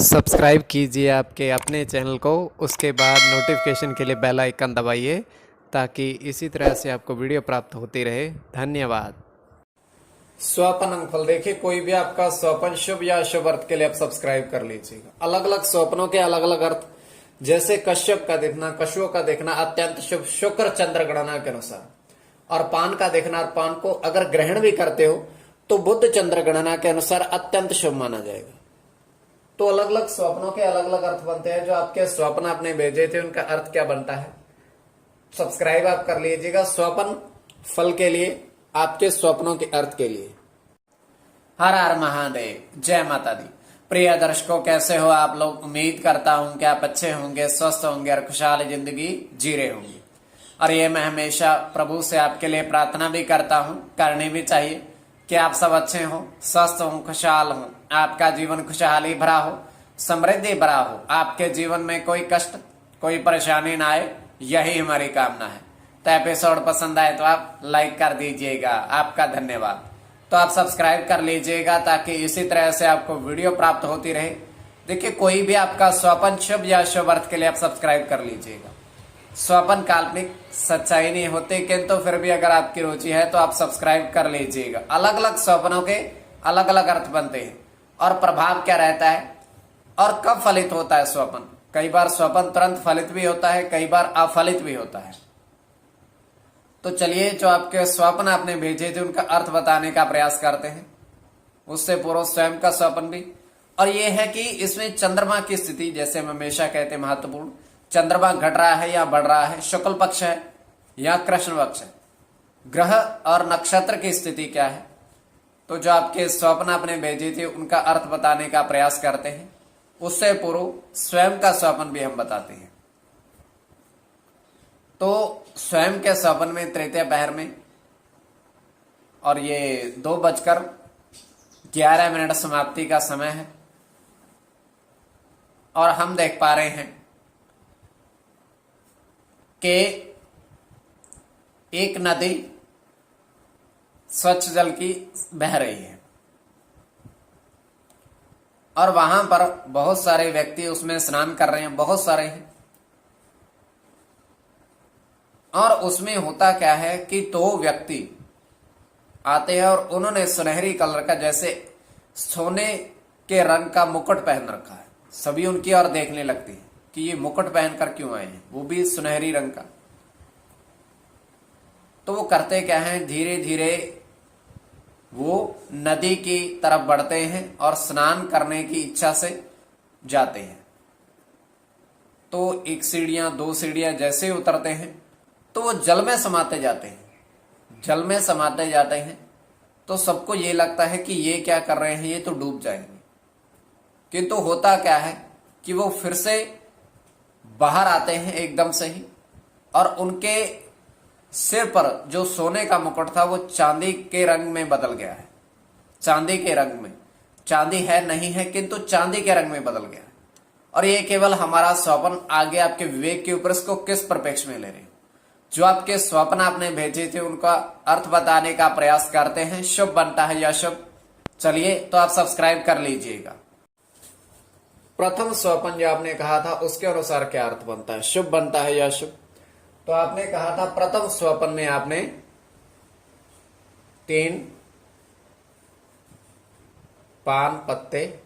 Subscribe कीजिए आपके अपने चैनल को, उसके बाद नोटिफिकेशन के लिए बेल आइकन दबाइए ताकि इसी तरह से आपको वीडियो प्राप्त होती रहे। धन्यवाद। स्वप्न अंगफल देखिए, कोई भी आपका स्वप्न शुभ या अशुभ अर्थ के लिए आप सब्सक्राइब कर लीजिएगा। अलग अलग स्वप्नों के अलग अलग अर्थ, जैसे कश्यप का देखना, कशुओं का देखना अत्यंत शुभ शुक्र चंद्र गणना के अनुसार, और पान का देखना और पान को अगर ग्रहण भी करते हो तो बुध चंद्र गणना के अनुसार अत्यंत शुभ माना जाएगा। तो अलग अलग स्वप्नों के अलग अलग अर्थ बनते हैं। जो आपके स्वप्न आपने भेजे थे उनका अर्थ क्या बनता है, सब्सक्राइब आप कर लीजिएगा। स्वप्न फल के लिए, आपके स्वप्नों के अर्थ के लिए। हर हर महादेव, जय माता दी। प्रिय दर्शकों, कैसे हो आप लोग? उम्मीद करता हूं कि आप अच्छे होंगे, स्वस्थ होंगे और खुशहाल जिंदगी जी रहे होंगे। और ये मैं हमेशा प्रभु से आपके लिए प्रार्थना भी करता हूं, करनी भी चाहिए कि आप सब अच्छे हो, स्वस्थ हो, खुशहाल हो, आपका जीवन खुशहाली भरा हो, समृद्धि भरा हो, आपके जीवन में कोई कष्ट कोई परेशानी ना आए, यही हमारी कामना है। तो एपिसोड पसंद आए तो आप लाइक कर दीजिएगा, आपका धन्यवाद। तो आप सब्सक्राइब कर लीजिएगा ताकि इसी तरह से आपको वीडियो प्राप्त होती रहे। देखिए, कोई भी आपका स्वप्न शुभ या शुभ अर्थ के लिए आप सब्सक्राइब कर लीजिएगा। स्वप्न काल्पनिक सच्चाई नहीं होती, किंतु फिर भी अगर आपकी रुचि है तो आप सब्सक्राइब कर लीजिएगा। अलग अलग स्वप्नों के अलग अलग अर्थ बनते हैं और प्रभाव क्या रहता है और कब फलित होता है स्वप्न। कई बार स्वप्न तुरंत फलित भी होता है, कई बार अफलित भी होता है। तो चलिए, जो आपके स्वप्न आपने भेजे थे उनका अर्थ बताने का प्रयास करते हैं। उससे पूर्व स्वयं का स्वप्न भी, और ये है कि इसमें चंद्रमा की स्थिति, जैसे हम हमेशा कहते हैं महत्वपूर्ण, चंद्रमा घट रहा है या बढ़ रहा है, शुक्ल पक्ष है या कृष्ण पक्ष है, ग्रह और नक्षत्र की स्थिति क्या है। तो जो आपके स्वप्न आपने भेजे थे उनका अर्थ बताने का प्रयास करते हैं। उससे पूर्व स्वयं का स्वप्न भी हम बताते हैं। तो स्वयं के स्वप्न में तृतीय पहर में, और ये 2:11 समाप्ति का समय है, और हम देख पा रहे हैं कि एक नदी स्वच्छ जल की बह रही है और वहां पर बहुत सारे व्यक्ति उसमें स्नान कर रहे हैं, बहुत सारे हैं। और उसमें होता क्या है कि 2 व्यक्ति आते हैं और उन्होंने सुनहरी कलर का, जैसे सोने के रंग का मुकुट पहन रखा है। सभी उनकी ओर देखने लगते हैं कि ये मुकुट पहनकर क्यों आए हैं, वो भी सुनहरी रंग का। तो वो करते क्या हैं, धीरे धीरे वो नदी की तरफ बढ़ते हैं और स्नान करने की इच्छा से जाते हैं। तो 1 सीढ़ियां 2 सीढ़ियां जैसे उतरते हैं तो वो जल में समाते जाते हैं। जल में समाते जाते हैं तो सबको ये लगता है कि ये क्या कर रहे हैं, ये तो डूब जाएंगे। किंतु होता क्या है कि वो फिर से बाहर आते हैं एकदम से ही, और उनके सिर पर जो सोने का मुकुट था वो चांदी के रंग में बदल गया है। चांदी के रंग में, चांदी है नहीं है किंतु चांदी के रंग में बदल गया है। और ये केवल हमारा स्वप्न, आगे आपके विवेक के ऊपर इसको किस परिप्रेक्ष्य में ले रहे हैं। जो आपके स्वप्न आपने भेजे थे उनका अर्थ बताने का प्रयास करते हैं। शुभ बनता है या शुभ, चलिए तो आप सब्सक्राइब कर लीजिएगा। प्रथम स्वप्न जो आपने कहा था उसके अनुसार क्या अर्थ बनता है, शुभ बनता है या शुभ। तो आपने कहा था प्रथम स्वप्न में आपने 3 पान पत्ते,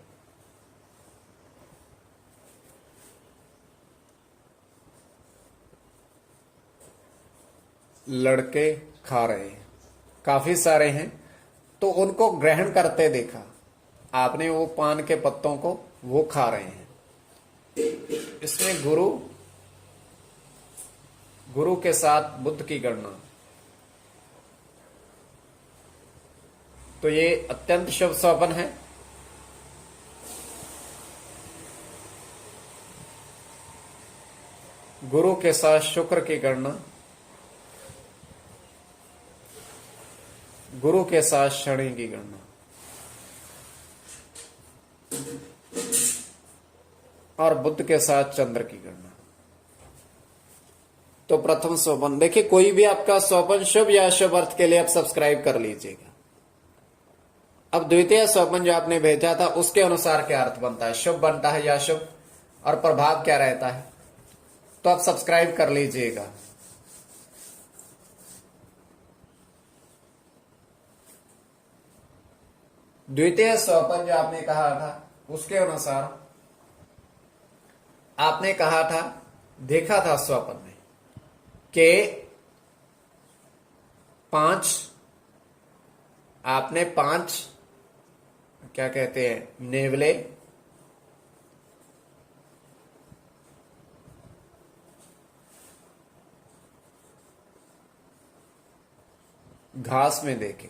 लड़के खा रहे हैं, काफी सारे हैं, तो उनको ग्रहण करते देखा आपने। वो पान के पत्तों को वो खा रहे हैं। इसमें गुरु के साथ बुद्ध की गणना, तो ये अत्यंत शुभ स्वप्न है। गुरु के साथ शुक्र की गणना, गुरु के साथ शनि की गणना, और बुध के साथ चंद्र की गणना। तो प्रथम स्वप्न देखिए, कोई भी आपका स्वप्न शुभ या अशुभ अर्थ के लिए आप सब्सक्राइब कर लीजिएगा। अब द्वितीय स्वपन जो आपने भेजा था उसके अनुसार क्या अर्थ बनता है, शुभ बनता है या अशुभ, और प्रभाव क्या रहता है, तो आप सब्सक्राइब कर लीजिएगा। द्वितीय स्वपन जो आपने कहा था उसके अनुसार आपने कहा था, देखा था स्वपन में कि 5 क्या कहते हैं, नेवले घास में देखे,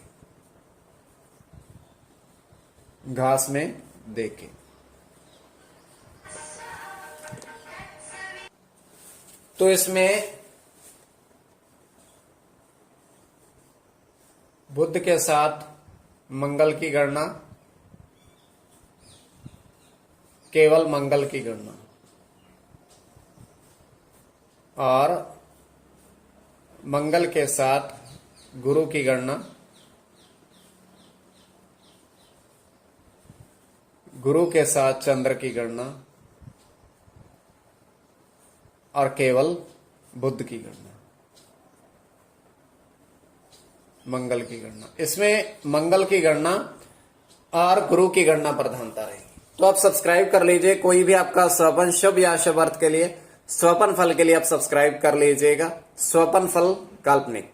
घास में देखे। तो इसमें बुध के साथ मंगल की गणना, केवल मंगल की गणना, और मंगल के साथ गुरु की गणना, गुरु के साथ चंद्र की गणना, और केवल बुध की गणना, मंगल की गणना। इसमें मंगल की गणना और गुरु की गणना प्रधानता रहेगी। तो आप सब्सक्राइब कर लीजिए। कोई भी आपका स्वपन शुभ या अशुभ अर्थ के लिए, स्वपन फल के लिए आप सब्सक्राइब कर लीजिएगा। स्वपन फल काल्पनिक।